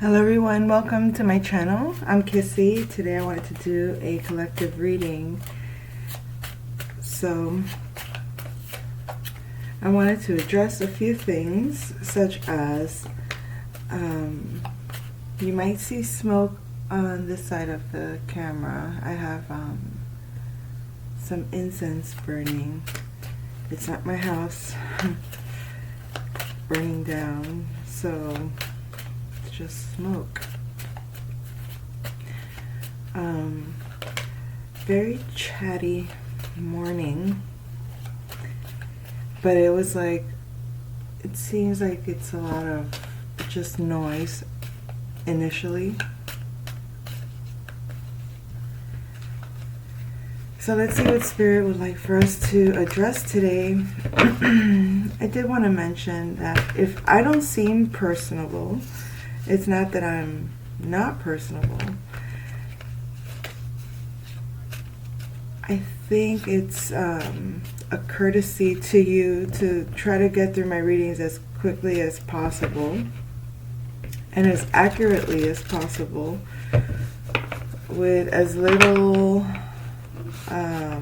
Hello everyone, welcome to my channel. I'm Kissy. Today I wanted to do a collective reading. So I wanted to address a few things such as you might see smoke on this side of the camera. I have some incense burning. It's not my house burning down, so just smoke. Very chatty morning, but it was like, it seems like it's a lot of just noise initially. So let's see what Spirit would like for us to address today. I did want to mention that if I don't seem personable, it's not that I'm not personable. I think it's a courtesy to you to try to get through my readings as quickly as possible and as accurately as possible with as little, I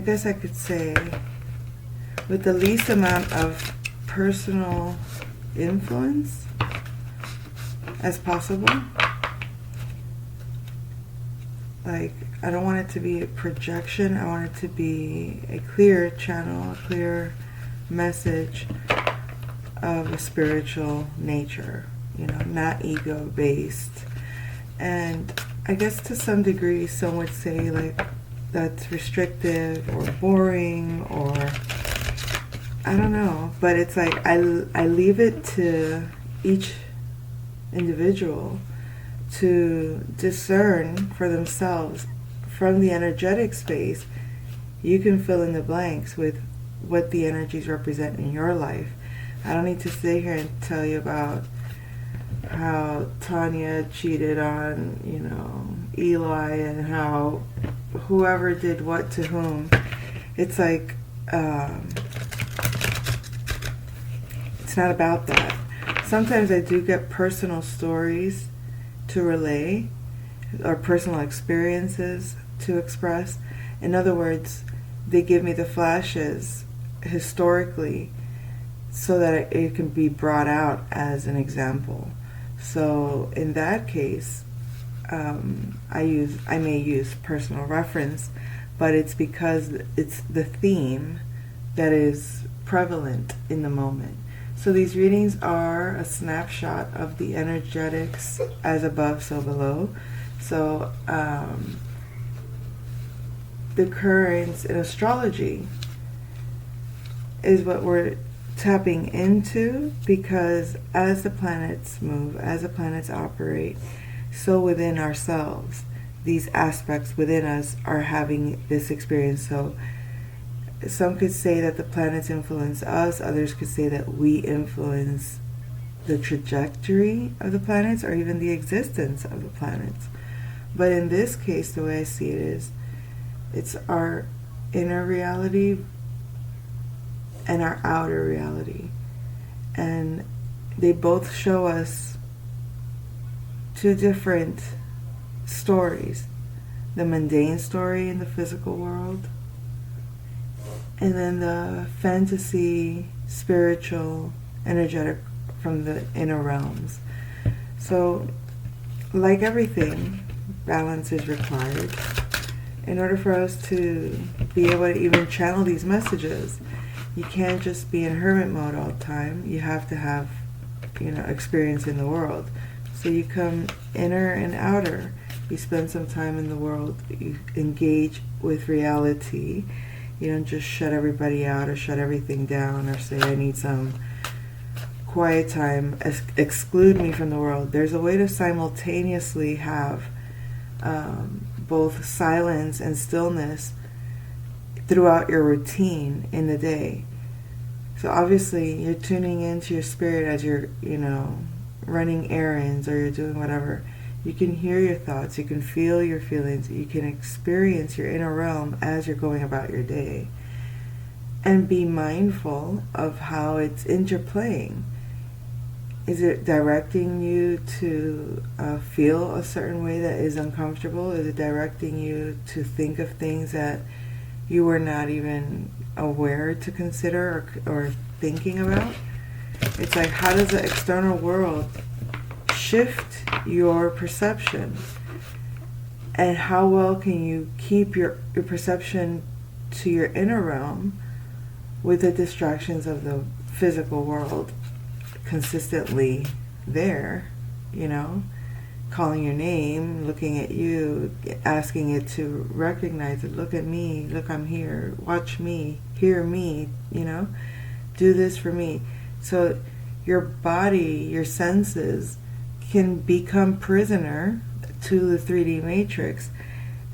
guess I could say, with the least amount of personal influence as possible. Like, I don't want it to be a projection. I want it to be a clear channel, a clear message of a spiritual nature, you know, not ego based. And I guess to some degree some would say like that's restrictive or boring, or I don't know, but it's like I leave it to each individual to discern for themselves from the energetic space. You can fill in the blanks with what the energies represent in your life. I don't need to sit here and tell you about how Tanya cheated on, you know, Eli, and how whoever did what to whom. It's like, it's not about that. Sometimes I do get personal stories to relay, or personal experiences to express. In other words, they give me the flashes historically so that it can be brought out as an example. So in that case, I may use personal reference, but it's because it's the theme that is prevalent in the moment. So these readings are a snapshot of the energetics, as above, so below. So the currents in astrology is what we're tapping into, because as the planets move, as the planets operate, so within ourselves, these aspects within us are having this experience. So some could say that the planets influence us, others could say that we influence the trajectory of the planets, or even the existence of the planets. But in this case, the way I see it is, it's our inner reality and our outer reality. And they both show us two different stories. The mundane story in the physical world, and then the fantasy, spiritual, energetic from the inner realms. So, like everything, balance is required. In order for us to be able to even channel these messages, you can't just be in hermit mode all the time. You have to have, you know, experience in the world. So you come inner and outer. You spend some time in the world. You engage with reality. You don't just shut everybody out or shut everything down or say, I need some quiet time, exclude me from the world. There's a way to simultaneously have both silence and stillness throughout your routine in the day. So obviously you're tuning into your spirit as you're, you know, running errands, or you're doing whatever. You can hear your thoughts, you can feel your feelings, you can experience your inner realm as you're going about your day. And be mindful of how it's interplaying. Is it directing you to feel a certain way that is uncomfortable? Is it directing you to think of things that you were not even aware to consider or thinking about? It's like, how does the external world shift your perception? And how well can you keep your perception to your inner realm with the distractions of the physical world consistently there, you know, calling your name, looking at you, asking it to recognize it, look at me, look, I'm here, watch me, hear me, you know, do this for me. So your body, your senses can become prisoner to the 3D matrix,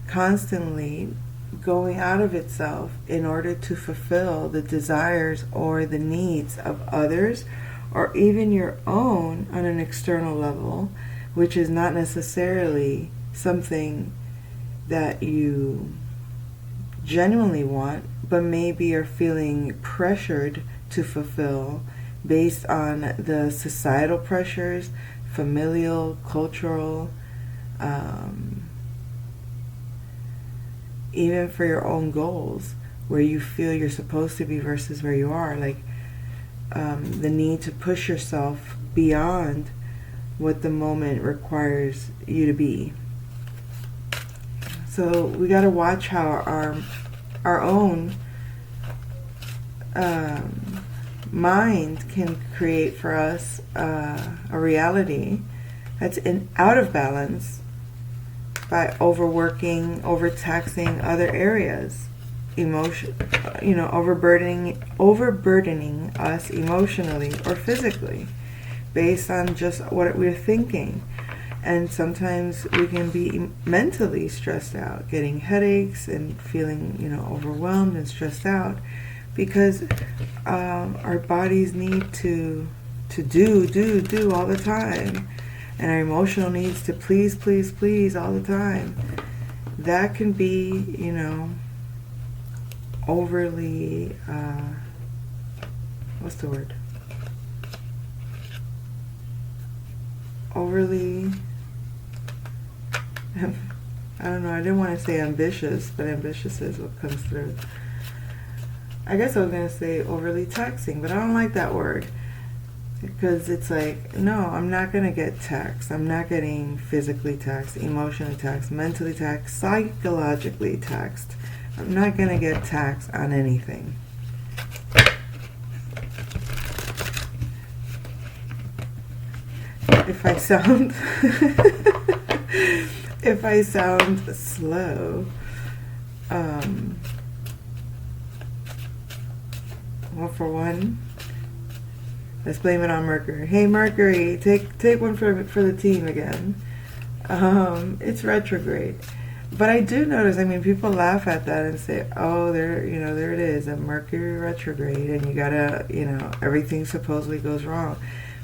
constantly going out of itself in order to fulfill the desires or the needs of others, or even your own on an external level, which is not necessarily something that you genuinely want, but maybe are feeling pressured to fulfill based on the societal pressures, familial, cultural, even for your own goals, where you feel you're supposed to be versus where you are, like the need to push yourself beyond what the moment requires you to be. So we got to watch how our own mind can create for us a reality that's out of balance by overworking, overtaxing other areas, overburdening us emotionally or physically based on just what we're thinking. And sometimes we can be mentally stressed out, getting headaches and feeling, overwhelmed and stressed out because our bodies need to do all the time. And our emotional needs to please all the time. That can be, overly, what's the word? Overly, I don't know, I didn't want to say ambitious, but ambitious is what comes through. I guess I was going to say overly taxing, but I don't like that word. Because it's like, no, I'm not going to get taxed. I'm not getting physically taxed, emotionally taxed, mentally taxed, psychologically taxed. I'm not going to get taxed on anything. If I sound slow, well, for one, let's blame it on Mercury. Hey, Mercury, take one for the team again. It's retrograde. But I do notice, people laugh at that and say, oh, there it is, a Mercury retrograde, and you gotta, everything supposedly goes wrong.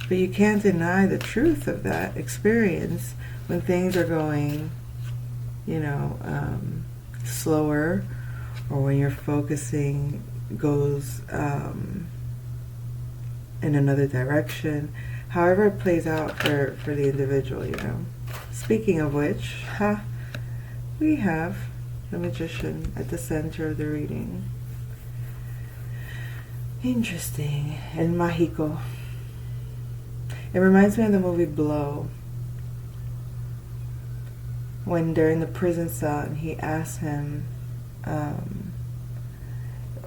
But you can't deny the truth of that experience when things are going, slower, or when your focusing goes, in another direction, however it plays out for the individual, Speaking of which, we have the Magician at the center of the reading. Interesting. And Mahiko. It reminds me of the movie Blow, when during the prison cell and he asks him,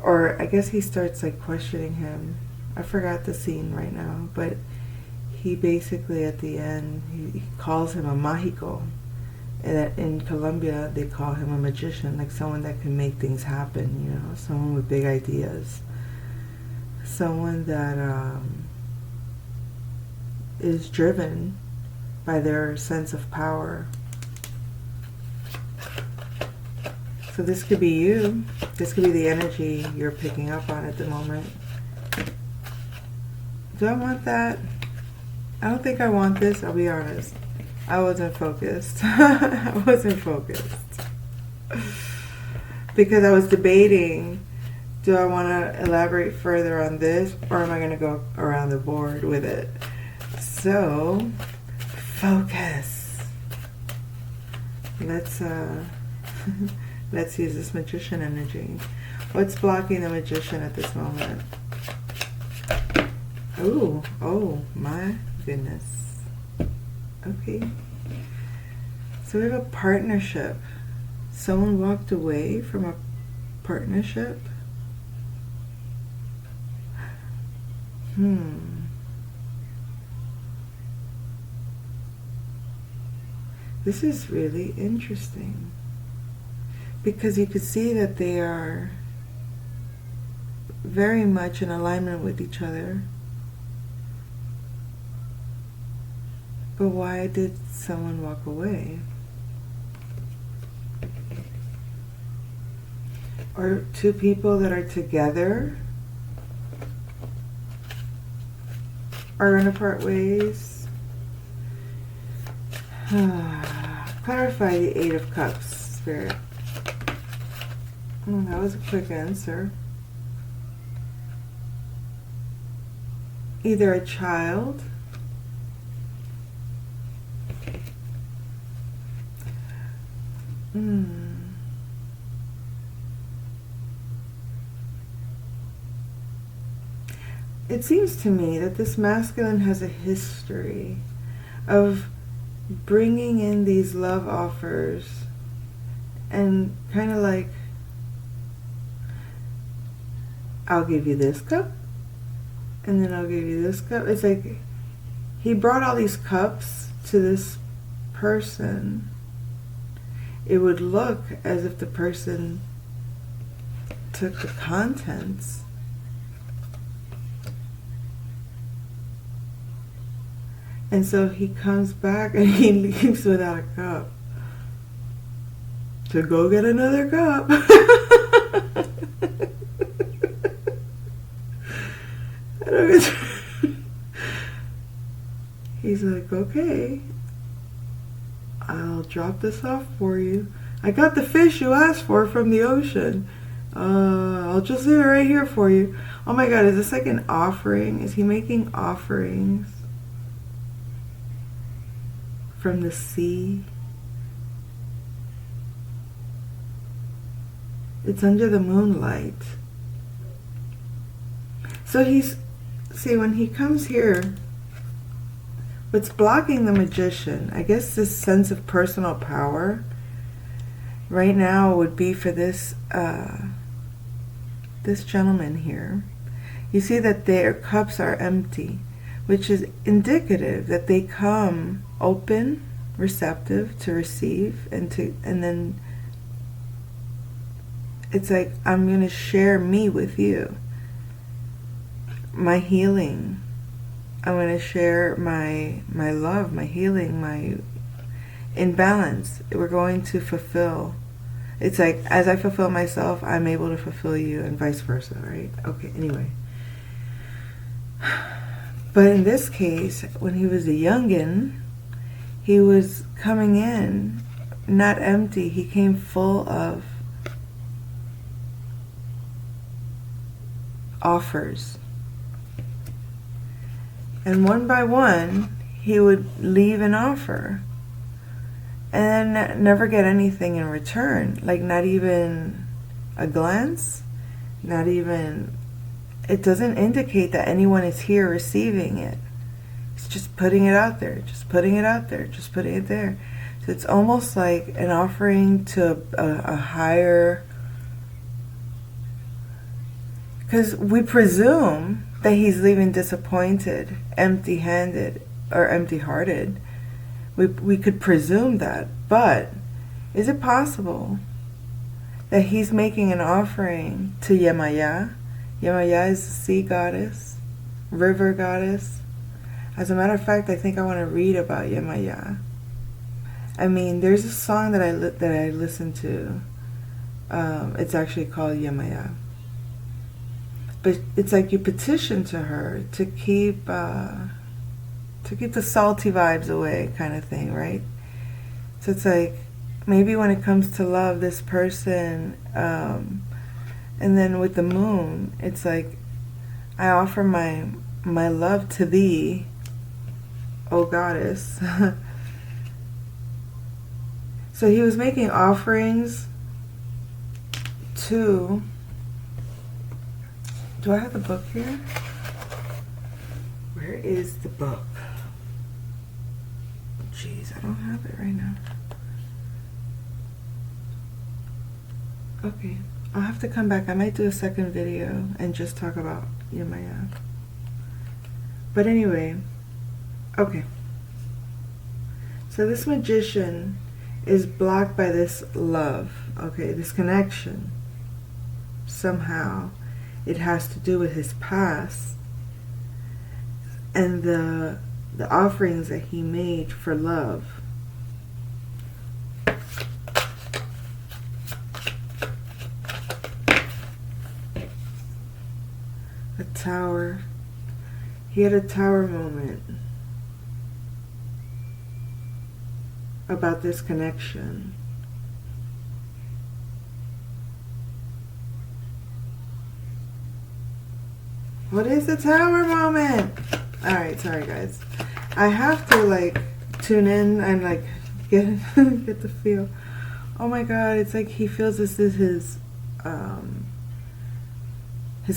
or I guess he starts questioning him. I forgot the scene right now, but he basically at the end, he calls him a Mahiko. And in Colombia, they call him a magician, like someone that can make things happen, someone with big ideas. Someone that is driven by their sense of power. So this could be you. This could be the energy you're picking up on at the moment. Do I want that? I don't think I want this, I'll be honest. I wasn't focused. Because I was debating, do I want to elaborate further on this, or am I going to go around the board with it? So, focus. Let's let's use this magician energy. What's blocking the magician at this moment? Oh my goodness. Okay. So we have a partnership. Someone walked away from a partnership. This is really interesting because you could see that they are very much in alignment with each other. But why did someone walk away? Or two people that are together are going to part ways. Clarify the Eight of Cups, Spirit. That was a quick answer. Either a child It seems to me that this masculine has a history of bringing in these love offers and kind of like, I'll give you this cup and then I'll give you this cup. It's like he brought all these cups to this person. It would look as if the person took the contents and so he comes back and he leaves without a cup to go get another cup. He's like, okay, I'll drop this off for you. I got the fish you asked for from the ocean. I'll just leave it right here for you. Oh my God, is this like an offering? Is he making offerings from the sea? It's under the moonlight. So see, when he comes here, what's blocking the magician, I guess this sense of personal power right now would be for this this gentleman here. You see that their cups are empty, which is indicative that they come open, receptive to receive, and then it's like, I'm going to share me with you, my healing. I'm going to share my love, my healing, my imbalance. We're going to fulfill. It's like, as I fulfill myself, I'm able to fulfill you, and vice versa, right? Okay, anyway. But in this case, when he was a youngin', he was coming in not empty. He came full of offers. And one by one, he would leave an offer and then never get anything in return. Like, not even a glance, not even, it doesn't indicate that anyone is here receiving it. It's just putting it out there, just putting it out there, just putting it there. So it's almost like an offering to a higher, because we presume that he's leaving disappointed, empty-handed, or empty-hearted. We could presume that, but is it possible that he's making an offering to Yemaya? Yemaya is the sea goddess, river goddess. As a matter of fact, I think I want to read about Yemaya. I mean, there's a song that I listen to. It's actually called Yemaya. But it's like you petition to her to keep the salty vibes away, kind of thing, right? So it's like, maybe when it comes to love, this person, and then with the moon, it's like, I offer my love to thee, O goddess. So he was making offerings to... Do I have the book here? Where is the book? Jeez, I don't have it right now. Okay, I'll have to come back. I might do a second video and just talk about Yemaya. But anyway, okay. So this magician is blocked by this love, okay, this connection. Somehow it has to do with his past and the offerings that he made for love. A tower. He had a tower moment about this connection. What is the tower moment? Alright, sorry guys. I have to like tune in and like get get the feel. Oh my god, it's like he feels this is his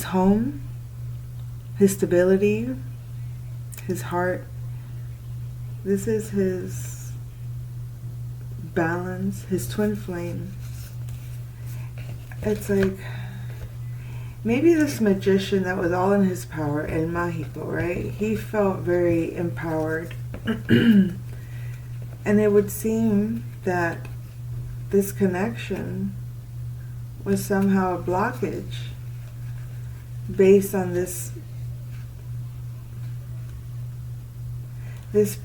home, his stability, his heart. This is his balance, his twin flame. It's like maybe this magician that was all in his power, El Mágico, right? He felt very empowered. And it would seem that this connection was somehow a blockage based on this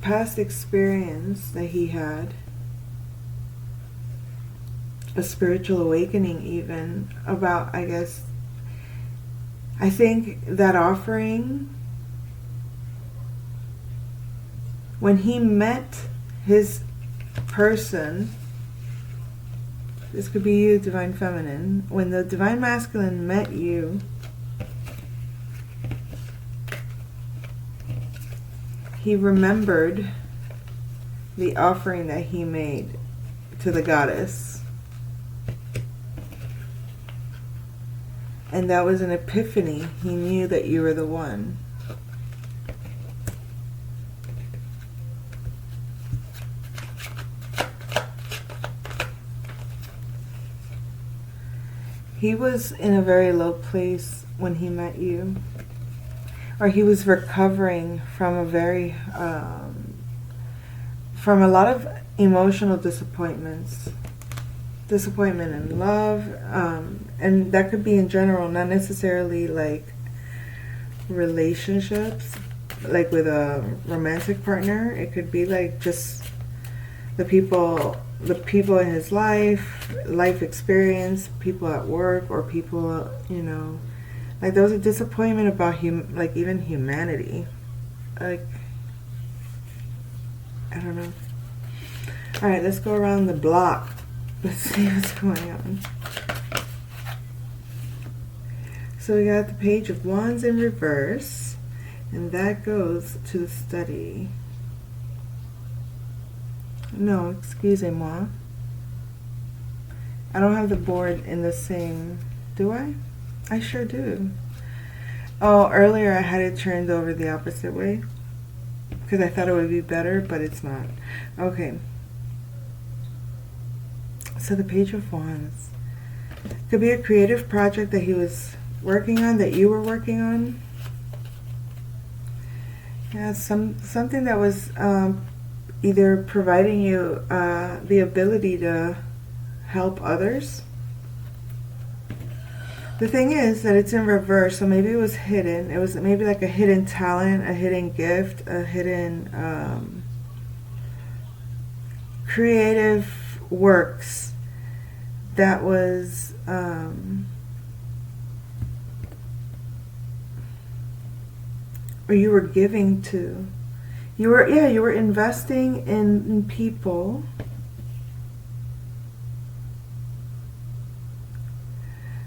past experience that he had, a spiritual awakening even, about, I think that offering, when he met his person, this could be you, Divine Feminine, when the Divine Masculine met you, he remembered the offering that he made to the goddess. And that was an epiphany. He knew that you were the one. He was in a very low place when he met you. Or he was recovering from a very, from a lot of emotional disappointments. Disappointment in love, and that could be in general, not necessarily like relationships, like with a romantic partner. It could be like just the people in his life experience, people at work, or people, you know, like there was a disappointment about like even humanity. Like, I don't know. All right, let's go around the block. Let's see what's going on. So we got the Page of Wands in reverse, and that goes to the study. No, excusez-moi. I don't have the board in the same... Do I? I sure do. Oh, earlier I had it turned over the opposite way because I thought it would be better, but it's not. Okay. So the Page of Wands. Could be a creative project that he was working on, that you were working on. Yeah, something that was either providing you the ability to help others. The thing is that it's in reverse, so maybe it was hidden. It was maybe like a hidden talent, a hidden gift, a hidden creative works that was or you were giving to. You were investing in people.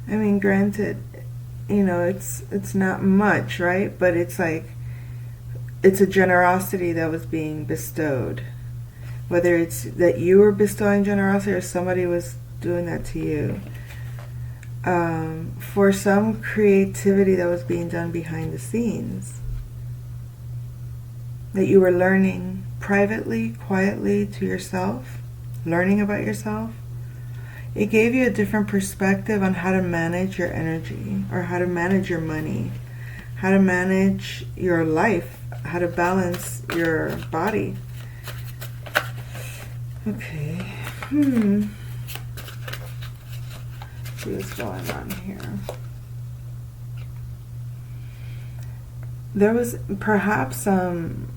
I mean, granted, you know, it's not much, right? But it's like it's a generosity that was being bestowed. Whether it's that you were bestowing generosity or somebody was doing that to you. For some creativity that was being done behind the scenes. That you were learning privately, quietly to yourself, learning about yourself. It gave you a different perspective on how to manage your energy, or how to manage your money, how to manage your life, how to balance your body. Okay. See what's going on here. There was perhaps some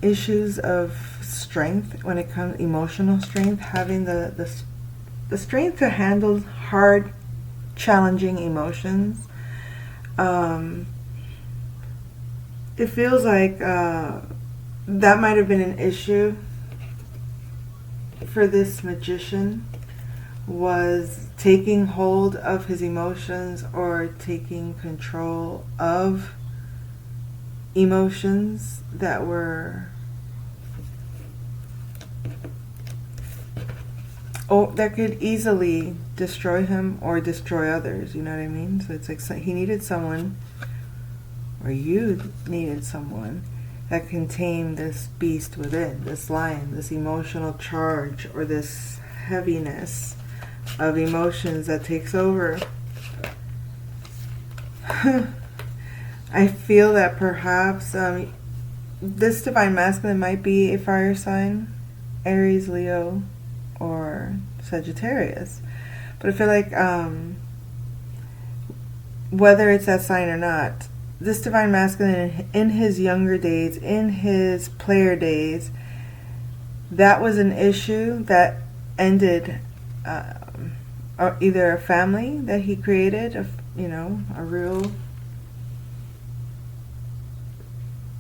issues of strength when it comes emotional strength, having the strength to handle hard, challenging emotions. It feels like that might have been an issue for this magician, was taking hold of his emotions or taking control of emotions that were that could easily destroy him or destroy others, you know what I mean? So it's like he needed someone, or you needed someone that can tame this beast within, this lion, this emotional charge, or this heaviness of emotions that takes over. I feel that perhaps this divine masculine might be a fire sign, Aries, Leo, or Sagittarius. But I feel like whether it's that sign or not, this divine masculine in his younger days, in his player days, that was an issue that ended either a family that he created, a real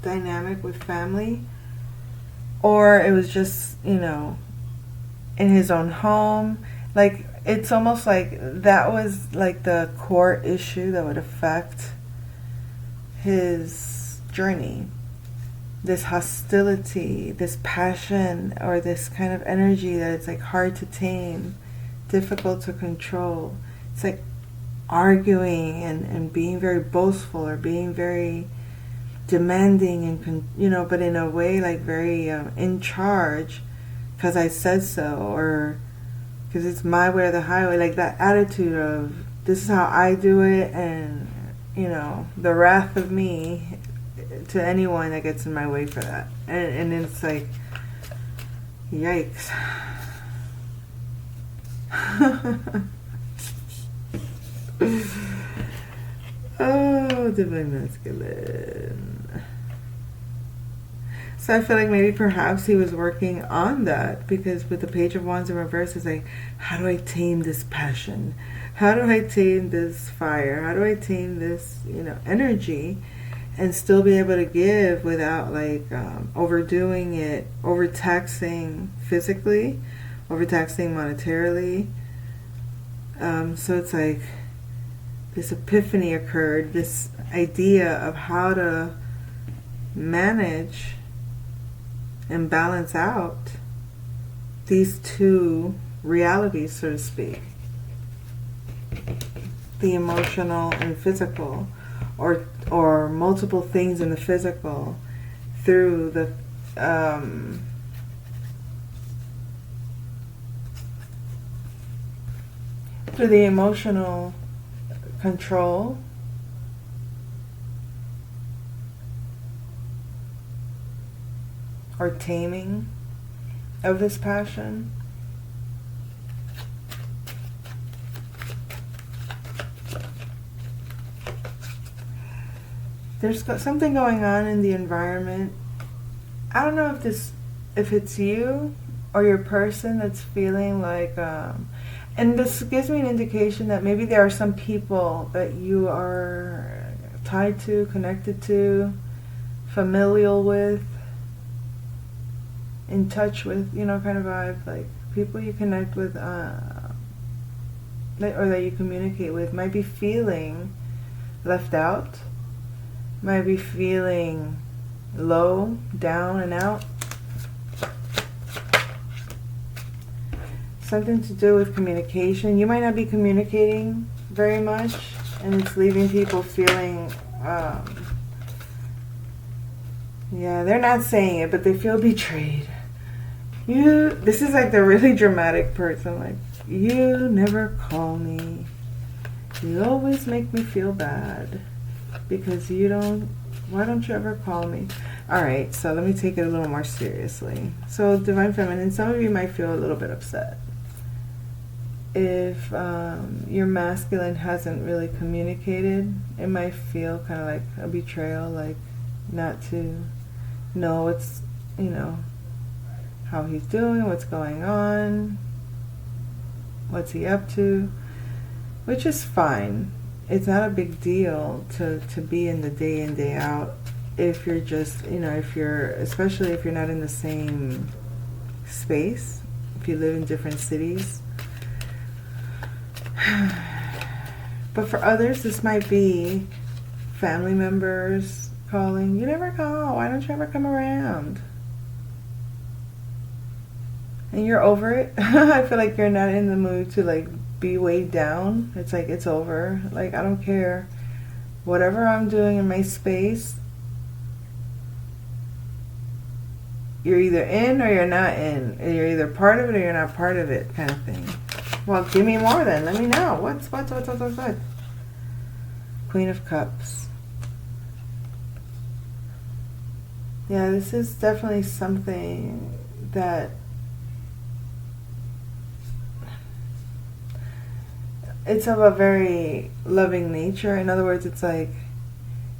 dynamic with family, or it was just, in his own home. Like, it's almost like that was like the core issue that would affect his journey. This hostility, this passion, or this kind of energy that it's like hard to tame, difficult to control. It's like arguing and being very boastful, or being very demanding, and but in a way like very in charge, because I said so, or because it's my way or the highway. Like that attitude of, this is how I do it, and the wrath of me to anyone that gets in my way for that. And it's like, yikes. Oh, divine masculine. So I feel like maybe perhaps he was working on that, because with the Page of Wands in reverse, it's like, how do I tame this passion? How do I tame this fire? How do I tame this, energy, and still be able to give without like overdoing it, overtaxing physically, overtaxing monetarily. So it's like this epiphany occurred, this idea of how to manage and balance out these two realities, so to speak. The emotional and physical, or multiple things in the physical through the emotional control, or taming of this passion. There's something going on in the environment. I don't know if it's you or your person that's feeling like, and this gives me an indication that maybe there are some people that you are tied to, connected to, familial with, in touch with, kind of vibe, like people you connect with, or that you communicate with, might be feeling left out, might be feeling low, down, and out. Something to do with communication. You might not be communicating very much, and it's leaving people feeling, yeah, they're not saying it, but they feel betrayed. This is like the really dramatic person, like, you never call me. You always make me feel bad because why don't you ever call me? Alright, so let me take it a little more seriously. So, Divine Feminine, some of you might feel a little bit upset. If your masculine hasn't really communicated, it might feel kind of like a betrayal, like not to know what's, how he's doing, what's going on, what's he up to, which is fine. It's not a big deal to be in the day in, day out if you're just, especially if you're not in the same space, if you live in different cities. But for others, this might be family members calling. You never call. Why don't you ever come around? And you're over it. I feel like you're not in the mood to like be weighed down. It's like it's over. Like, I don't care. Whatever I'm doing in my space, you're either in or you're not in. You're either part of it or you're not part of it, kind of thing. Well, give me more then. Let me know. What's? Queen of Cups. Yeah, this is definitely something that it's of a very loving nature. In other words, it's like,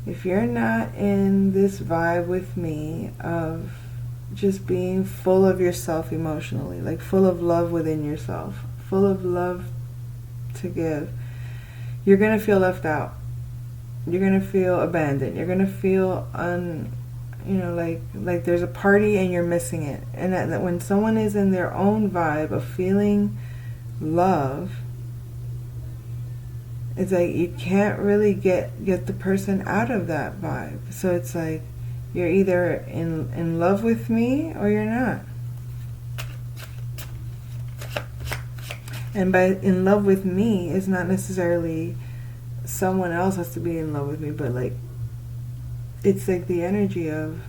if you're not in this vibe with me of just being full of yourself emotionally, like full of love within yourself, full of love to give, you're going to feel left out. You're going to feel abandoned. You're going to feel like there's a party and you're missing it. And that when someone is in their own vibe of feeling love, it's like you can't really get the person out of that vibe. So it's like you're either in love with me or you're not. And by in love with me, it's not necessarily someone else has to be in love with me, but like it's like the energy of,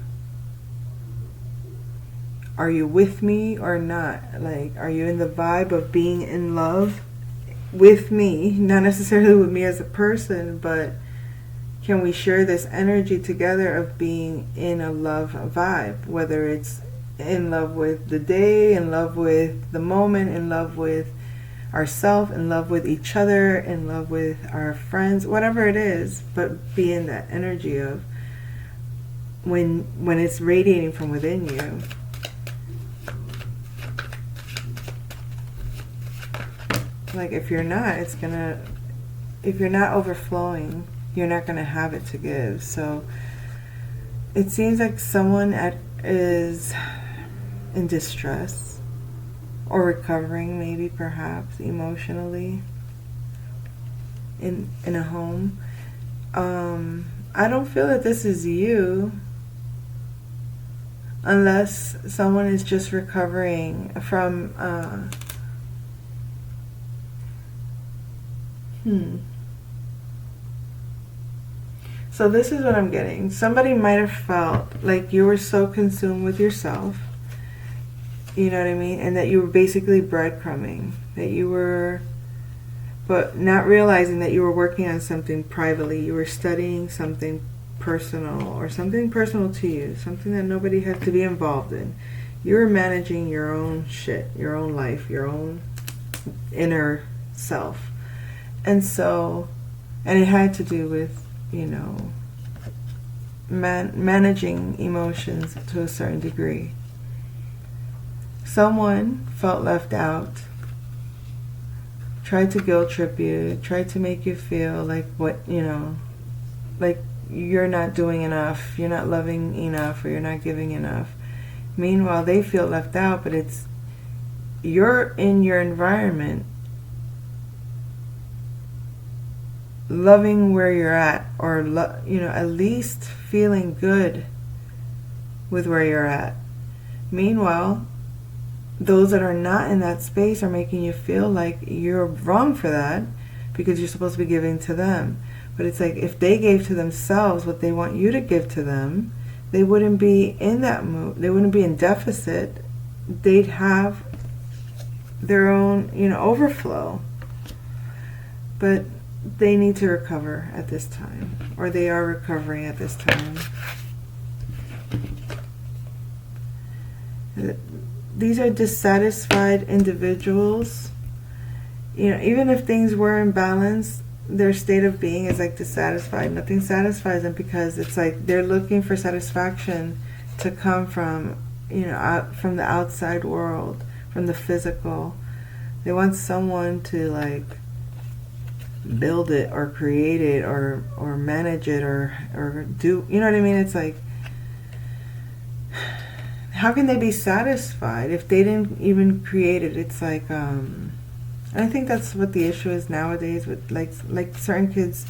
are you with me or not? Like, are you in the vibe of being in love with me? Not necessarily with me as a person, but can we share this energy together of being in a love vibe? Whether it's in love with the day, in love with the moment, in love with ourselves, in love with each other, in love with our friends, whatever it is, but be in that energy of when it's radiating from within you. Like, if you're not overflowing, you're not gonna have it to give. So it seems like someone is in distress or recovering, maybe perhaps emotionally in a home. I don't feel that this is you, unless someone is just recovering from So this is what I'm getting. Somebody might have felt like you were so consumed with yourself, you know what I mean, and that you were basically breadcrumbing, that you were, but not realizing that you were working on something privately. You were studying something personal, or something personal to you, something that nobody had to be involved in. You were managing your own shit, your own life, your own inner self. And so, and it had to do with, managing emotions to a certain degree. Someone felt left out, tried to guilt trip you, tried to make you feel like like you're not doing enough, you're not loving enough, or you're not giving enough. Meanwhile, they feel left out, but you're in your environment loving where you're at, or at least feeling good with where you're at. Meanwhile, those that are not in that space are making you feel like you're wrong for that, because you're supposed to be giving to them. But it's like, if they gave to themselves what they want you to give to them, they wouldn't be in that mood. They wouldn't be in deficit. They'd have their own, overflow. But they need to recover at this time, or they are recovering at this time. These are dissatisfied individuals. Even if things were in balance, their state of being is like dissatisfied. Nothing satisfies them, because it's like they're looking for satisfaction to come from, from the outside world, from the physical. They want someone to like build it or create it or manage it or do, you know what I mean? It's like, how can they be satisfied if they didn't even create it? It's like, and I think that's what the issue is nowadays with like certain kids.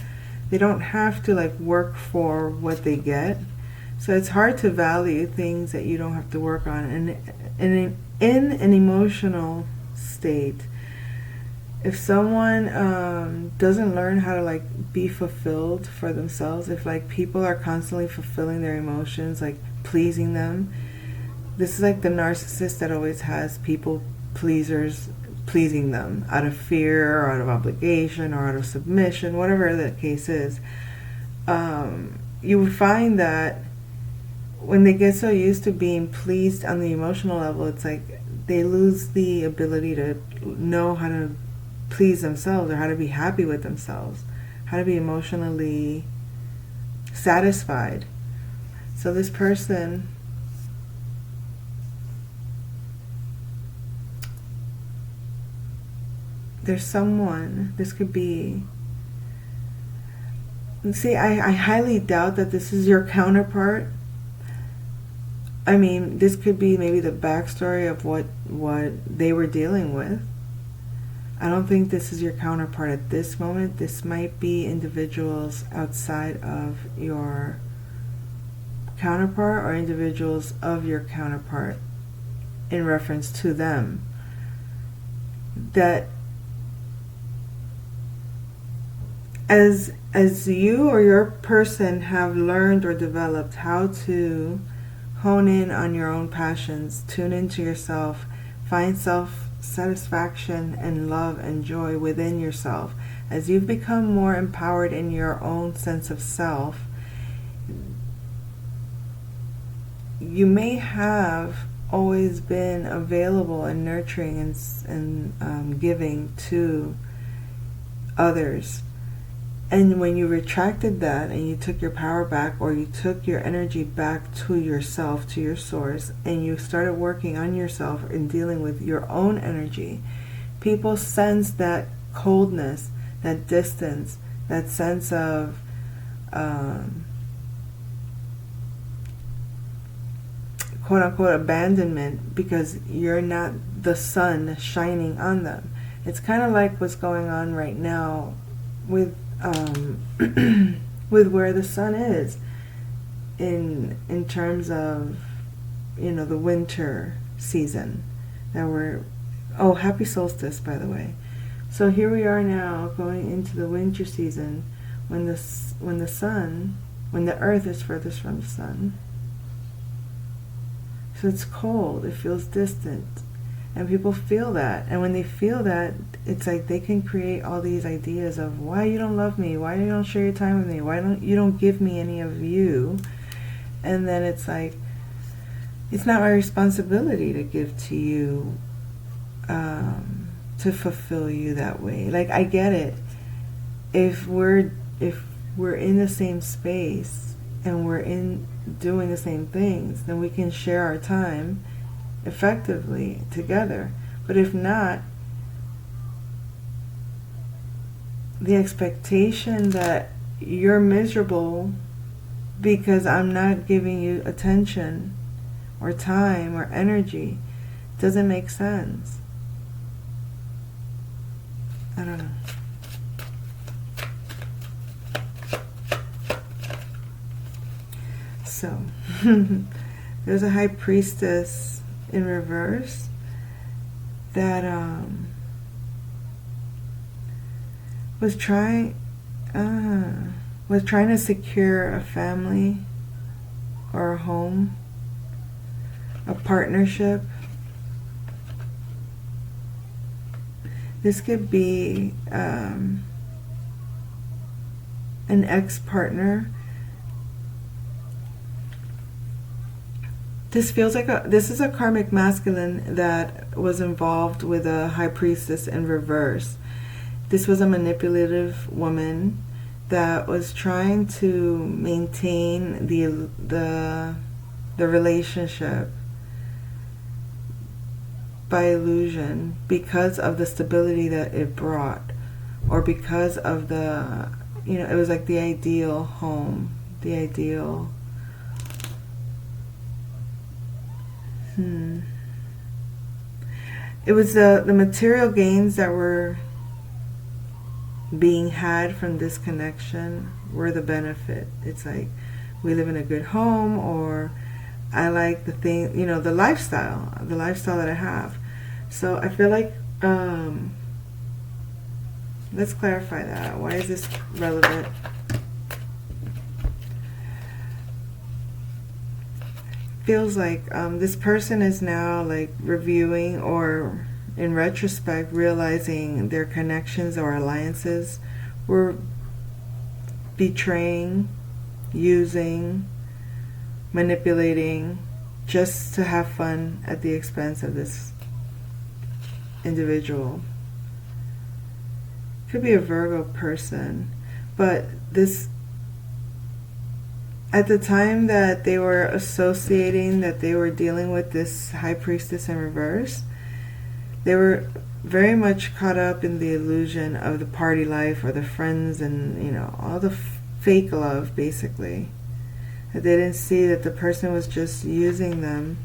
They don't have to like work for what they get, so it's hard to value things that you don't have to work on. And in an emotional state, if someone doesn't learn how to like be fulfilled for themselves, if like people are constantly fulfilling their emotions, like pleasing them, this is like the narcissist that always has people pleasers pleasing them out of fear or out of obligation or out of submission, whatever the case is. You would find that when they get so used to being pleased on the emotional level, it's like they lose the ability to know how to please themselves, or how to be happy with themselves, how to be emotionally satisfied. So this person, there's someone, this could be, see, I highly doubt that this is your counterpart. I mean, this could be maybe the backstory of what they were dealing with. I don't think this is your counterpart at this moment. This might be individuals outside of your counterpart, or individuals of your counterpart in reference to them. That as you or your person have learned or developed how to hone in on your own passions, tune into yourself, find self-satisfaction and love and joy within yourself, as you've become more empowered in your own sense of self, you may have always been available and nurturing and giving to others. And when you retracted that and you took your power back, or you took your energy back to yourself, to your source, and you started working on yourself and dealing with your own energy, people sense that coldness, that distance, that sense of quote-unquote abandonment, because you're not the sun shining on them. It's kind of like what's going on right now with with where the sun is in terms of, the winter season that we're, happy solstice, by the way. So here we are now going into the winter season, when the earth is furthest from the sun. So it's cold, it feels distant, and people feel that. And when they feel that, it's like they can create all these ideas of why you don't love me, why you don't share your time with me, why you don't give me any of you. And then it's like, it's not my responsibility to give to you, to fulfill you that way. Like, I get it. If we're in the same space and we're doing the same things, then we can share our time effectively together. But if not, the expectation that you're miserable because I'm not giving you attention or time or energy doesn't make sense. I don't know. So, there's a high priestess in reverse that was trying to secure a family or a home, a partnership. This could be an ex-partner. This feels like this is a karmic masculine that was involved with a high priestess in reverse. This was a manipulative woman that was trying to maintain the relationship by illusion because of the stability that it brought, or because of the, it was like the ideal home, the ideal. It was the material gains that were being had from this connection were the benefit. It's like, we live in a good home, or I like the thing, the lifestyle that I have. So I feel like, let's clarify that. Why is this relevant? Feels like this person is now like reviewing, or in retrospect realizing their connections or alliances were betraying, using, manipulating, just to have fun at the expense of this individual. Could be a Virgo person, but this, at the time that they were associating, that they were dealing with this high priestess in reverse, they were very much caught up in the illusion of the party life, or the friends, and all the fake love, basically. That they didn't see that the person was just using them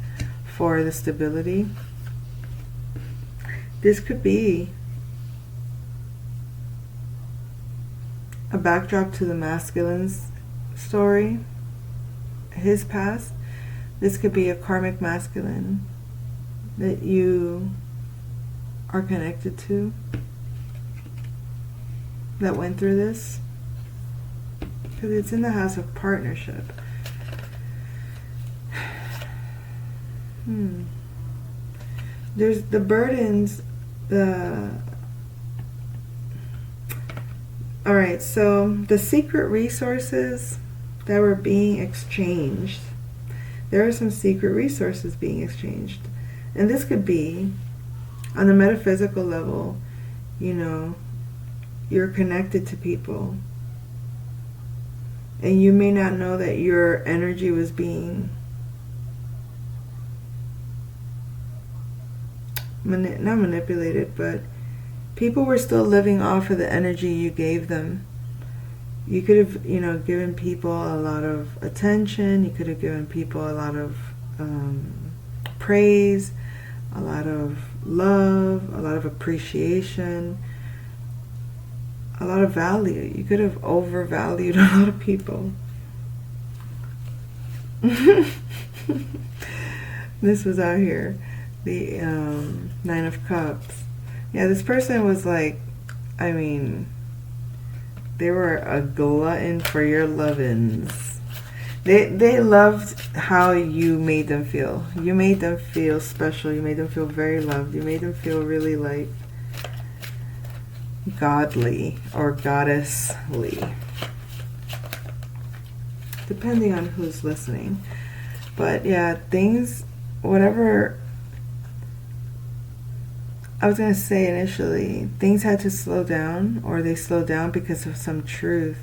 for the stability. This could be a backdrop to the masculine's story, his past. This could be a karmic masculine that you are connected to, that went through this, because it's in the house of partnership. There's the burdens, alright, so the secret resources that were being exchanged, there are some secret resources being exchanged, and this could be on the metaphysical level. You're connected to people, and you may not know that your energy was being not manipulated, but people were still living off of the energy you gave them. You could have, given people a lot of attention. You could have given people a lot of praise, a lot of love, a lot of appreciation, a lot of value. You could have overvalued a lot of people. This was out here. The Nine of Cups. Yeah, this person was like, they were a glutton for your lovins. They loved how you made them feel. You made them feel special. You made them feel very loved. You made them feel really like godly or goddessly, depending on who's listening. But yeah, whatever I was going to say initially, things had to slow down, or they slowed down because of some truth.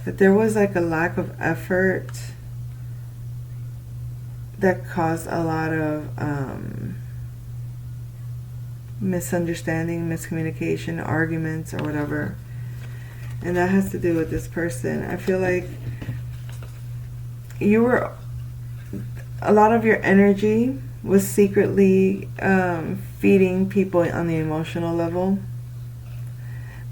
That there was like a lack of effort that caused a lot of misunderstanding, miscommunication, arguments, or whatever. And that has to do with this person. I feel like a lot of your energy was secretly feeding people on the emotional level,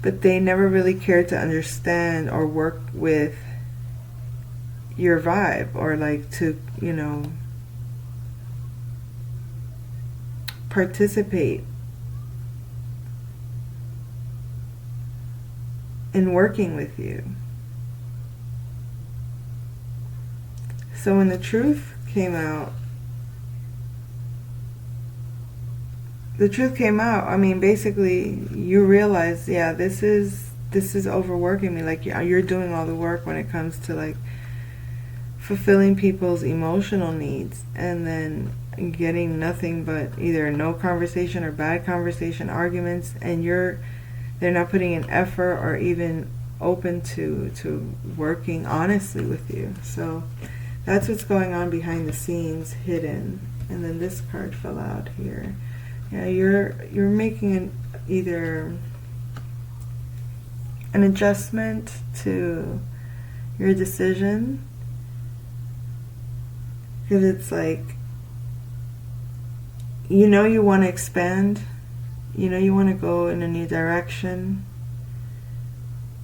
but they never really cared to understand or work with your vibe, or like to, you know, participate in working with you. So when the truth came out, I mean, basically you realize, yeah, this is overworking me. Like, you're doing all the work when it comes to like fulfilling people's emotional needs, and then getting nothing but either no conversation or bad conversation, arguments, and they're not putting in effort or even open to working honestly with you. So that's what's going on behind the scenes, hidden. And then this card fell out here. Yeah, you're making either an adjustment to your decision, because it's like, you know, you want to expand, you know, you want to go in a new direction,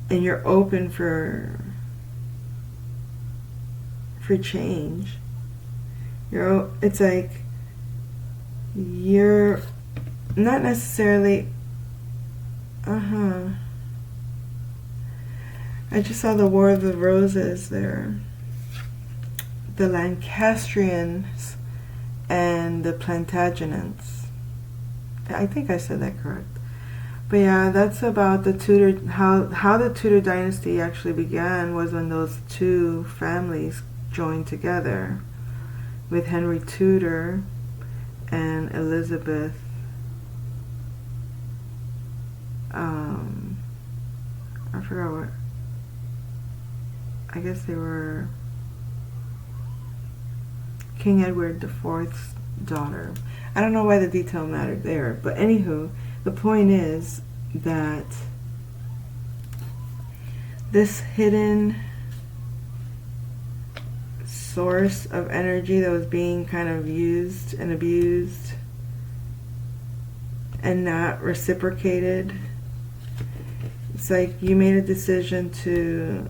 and you're open for change. It's like you're not necessarily I just saw the War of the Roses there. The Lancastrians and the Plantagenets. I think I said that correct. But yeah, that's about the Tudor, how the Tudor dynasty actually began was when those two families joined together, with Henry Tudor and Elizabeth. I forgot what. I guess they were King Edward IV's daughter. I don't know why the detail mattered there, but anywho, the point is that this hidden source of energy that was being kind of used and abused and not reciprocated, it's like you made a decision to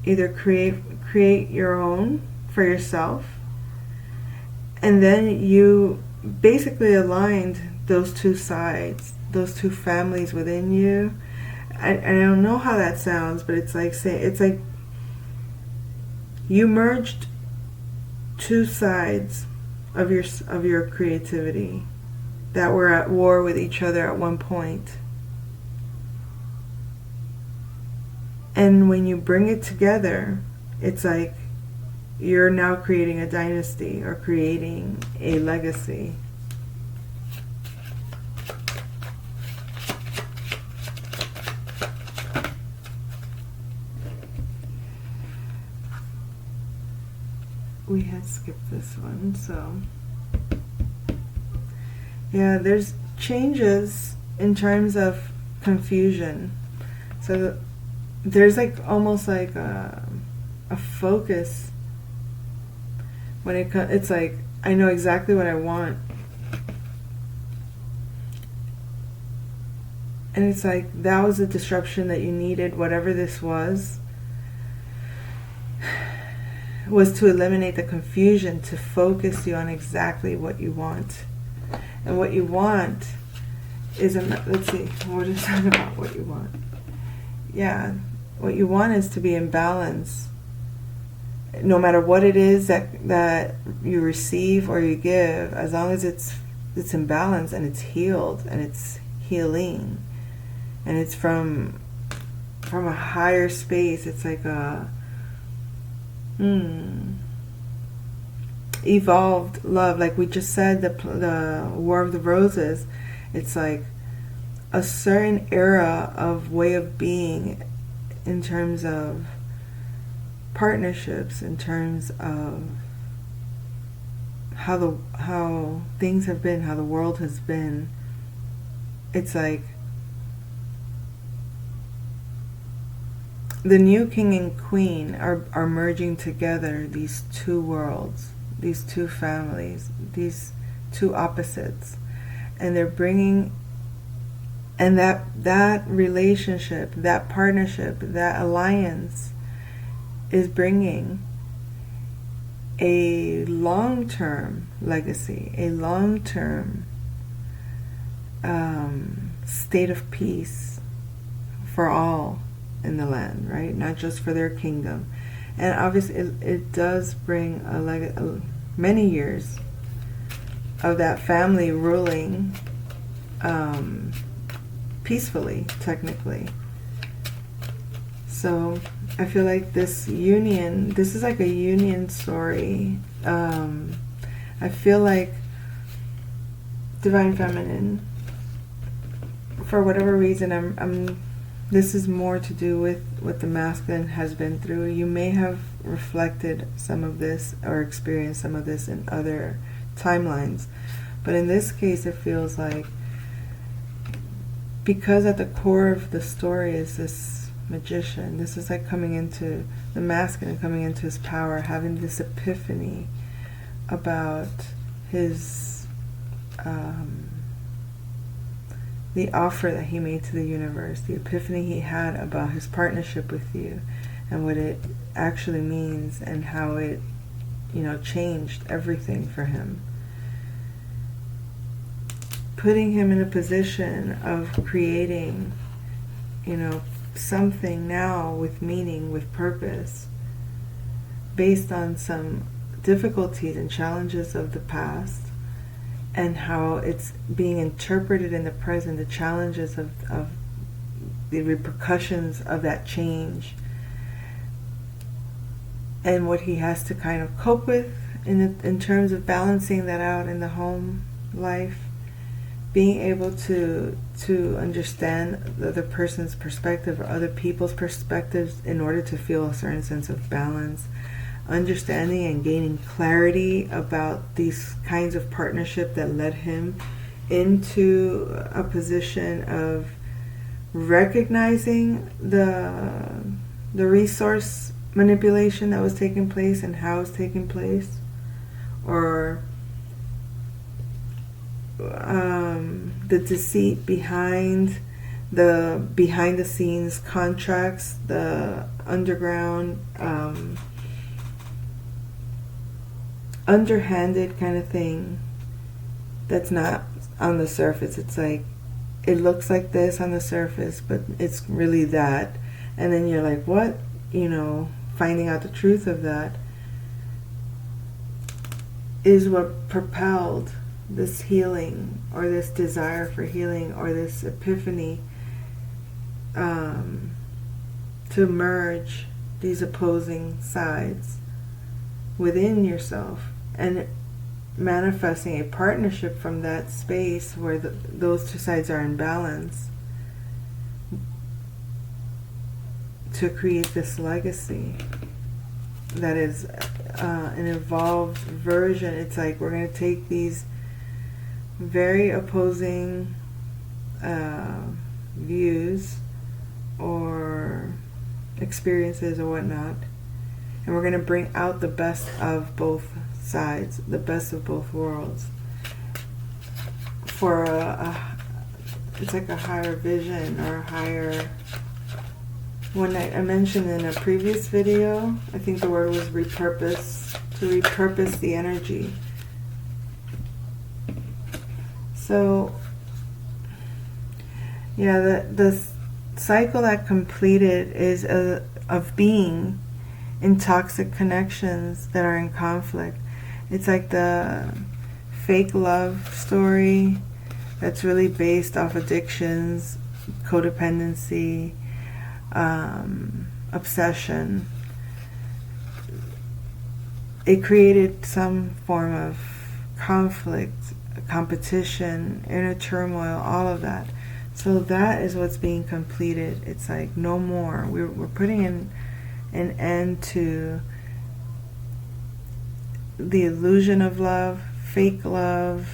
either create your own for yourself, and then you basically aligned those two sides, those two families within you. I don't know how that sounds, but it's like you merged two sides of your creativity that were at war with each other at one point. And when you bring it together, it's like you're now creating a dynasty or creating a legacy. We had skipped this one, so yeah, there's changes in terms of confusion. So there's like almost like a focus when it's like, I know exactly what I want, and it's like that was a disruption that you needed. Whatever this was to eliminate the confusion, to focus you on exactly what you want. And what you want is let's see, what is that about what you want? Yeah, what you want is to be in balance. No matter what it is that you receive or you give, as long as it's in balance and it's healed and it's healing and it's from a higher space. It's like a evolved love, like we just said, the War of the Roses. It's like a certain era of way of being in terms of partnerships, in terms of how things have been, how the world has been. It's like the new king and queen are merging together these two worlds, these two families, these two opposites, and they're bringing, and that relationship, that partnership, that alliance is bringing a long-term legacy, a long-term state of peace for all in the land, right? Not just for their kingdom. And obviously it does bring many years of that family ruling peacefully, technically. So I feel like this is like a union story. I feel like Divine Feminine, for whatever reason, this is more to do with what the masculine has been through. You may have reflected some of this or experienced some of this in other timelines. But in this case, it feels like, because at the core of the story is this magician, this is like coming into the masculine, coming into his power, having this epiphany about his the offer that he made to the universe, the epiphany he had about his partnership with you and what it actually means and how it, changed everything for him. Putting him in a position of creating, something now with meaning, with purpose, based on some difficulties and challenges of the past, and how it's being interpreted in the present, the challenges of the repercussions of that change, and what he has to kind of cope with in terms of balancing that out in the home life, being able to understand the other person's perspective or other people's perspectives in order to feel a certain sense of balance, understanding and gaining clarity about these kinds of partnership that led him into a position of recognizing the resource manipulation that was taking place and how it's taking place, or the deceit behind the scenes contracts, the underground underhanded kind of thing that's not on the surface. It's like, it looks like this on the surface, but it's really that. And then you're like, what? Finding out the truth of that is what propelled this healing, or this desire for healing, or this epiphany to merge these opposing sides within yourself, and manifesting a partnership from that space where those two sides are in balance, to create this legacy that is an evolved version. It's like, we're going to take these very opposing views or experiences or whatnot, and we're going to bring out the best of both sides, the best of both worlds, for it's like a higher vision, or a higher. When I mentioned in a previous video, I think the word was repurpose, to repurpose the energy. So, yeah, the cycle that completed is of being in toxic connections that are in conflict. It's like the fake love story that's really based off addictions, codependency, obsession. It created some form of conflict, competition, inner turmoil, all of that. So that is what's being completed. It's like, no more. We're putting in an end to the illusion of love, fake love,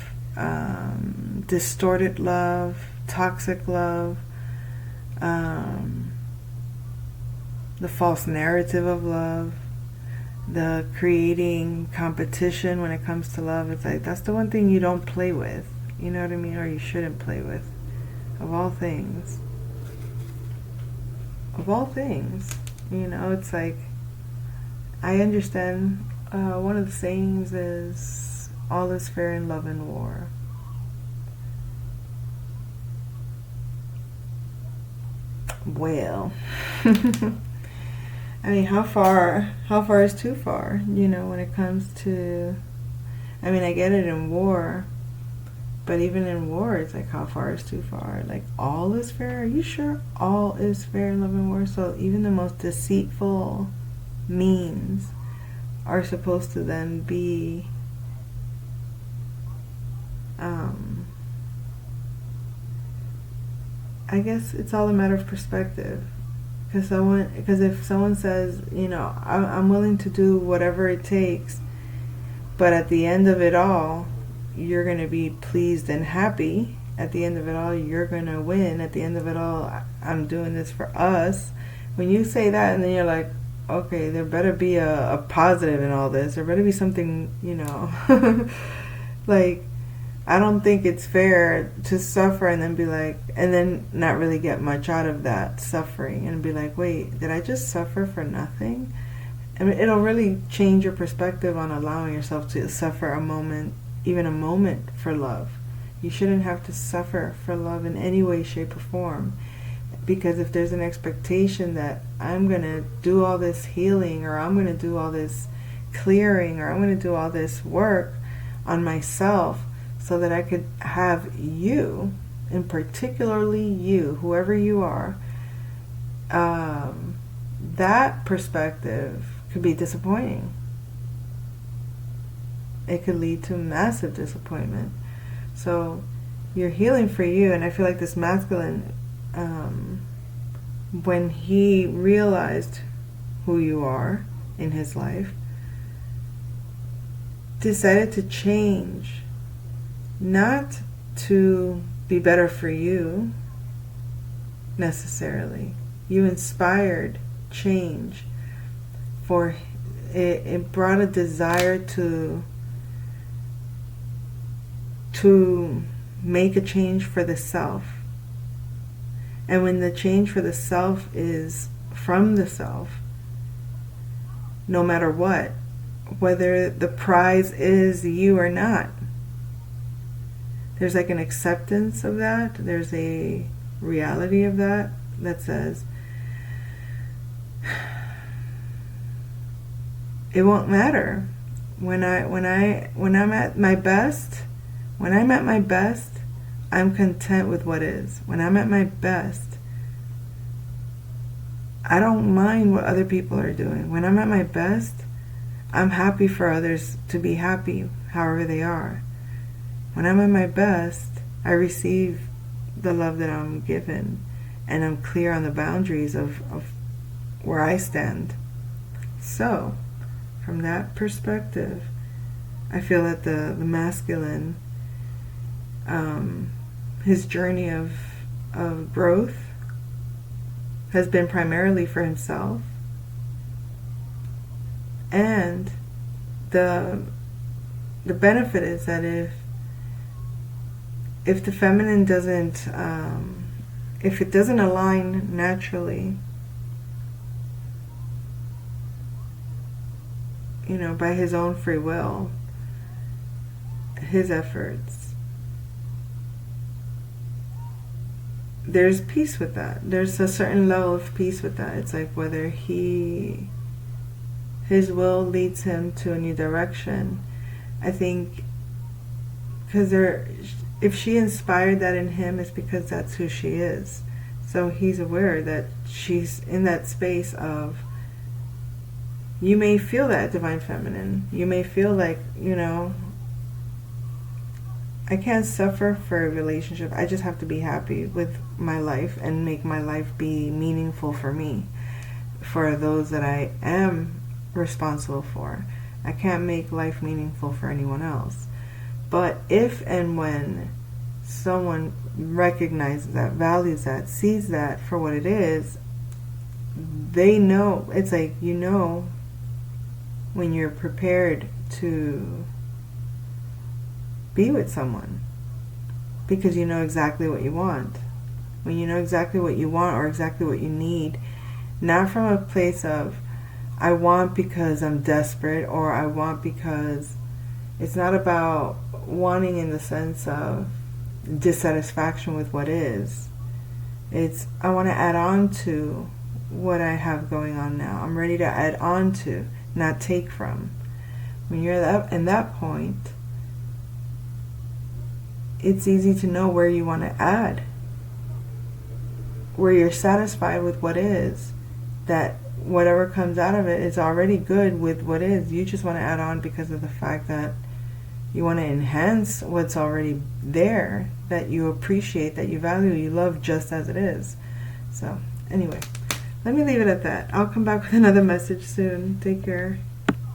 distorted love, toxic love, the false narrative of love, the creating competition when it comes to love. It's like, that's the one thing you don't play with, you know what I mean, or you shouldn't play with, of all things. Of all things, it's like, I understand one of the sayings is, all is fair in love and war. Well, I mean, how far is too far, when it comes to, I mean, I get it in war, but even in war, it's like, how far is too far? Like, all is fair? Are you sure all is fair in love and war? So even the most deceitful means are supposed to then be I guess it's all a matter of perspective. Because if someone says, I'm willing to do whatever it takes, but at the end of it all, you're going to be pleased and happy. At the end of it all, you're going to win. At the end of it all, I'm doing this for us. When you say that, and then you're like, okay, there better be a positive in all this. There better be something, like, I don't think it's fair to suffer and then be like, and then not really get much out of that suffering and be like, wait, did I just suffer for nothing? I mean, it'll really change your perspective on allowing yourself to suffer a moment, even a moment, for love. You shouldn't have to suffer for love in any way, shape, or form. Because if there's an expectation that I'm going to do all this healing, or I'm going to do all this clearing, or I'm going to do all this work on myself so that I could have you, and particularly you, whoever you are, that perspective could be disappointing. It could lead to massive disappointment. So you're healing for you, and I feel like this masculine, when he realized who you are in his life, decided to change, not to be better for you necessarily. You inspired change, for it brought a desire to make a change for the self. And when the change for the self is from the self, no matter what, whether the prize is you or not, there's like an acceptance of that. There's a reality of that says, it won't matter. When I'm at my best, I'm content with what is. When I'm at my best, I don't mind what other people are doing. When I'm at my best, I'm happy for others to be happy however they are. When I'm at my best, I receive the love that I'm given, and I'm clear on the boundaries of where I stand. So, from that perspective, I feel that the masculine, his journey of growth has been primarily for himself, and the benefit is that if the feminine doesn't, if it doesn't align naturally, by his own free will, his efforts, there's peace with that. There's a certain level of peace with that. It's like whether his will leads him to a new direction. I think because if she inspired that in him, it's because that's who she is. So he's aware that she's in that space of, you may feel that divine feminine. You may feel like, I can't suffer for a relationship. I just have to be happy with my life and make my life be meaningful for me, for those that I am responsible for. I can't make life meaningful for anyone else. But if and when someone recognizes that, values that, sees that for what it is, they know. It's like, when you're prepared to be with someone, because you know exactly what you want. When you know exactly what you want or exactly what you need, not from a place of, I want because I'm desperate, or I want because it's not about wanting in the sense of dissatisfaction with what is. It's I want to add on to what I have going on now. I'm ready to add on to, not take from. When you're in that point, it's easy to know where you want to add, where you're satisfied with what is, that whatever comes out of it is already good with what is. You just want to add on because of the fact that you want to enhance what's already there, that you appreciate, that you value, you love just as it is. So anyway, let me leave it at that. I'll come back with another message soon. Take care.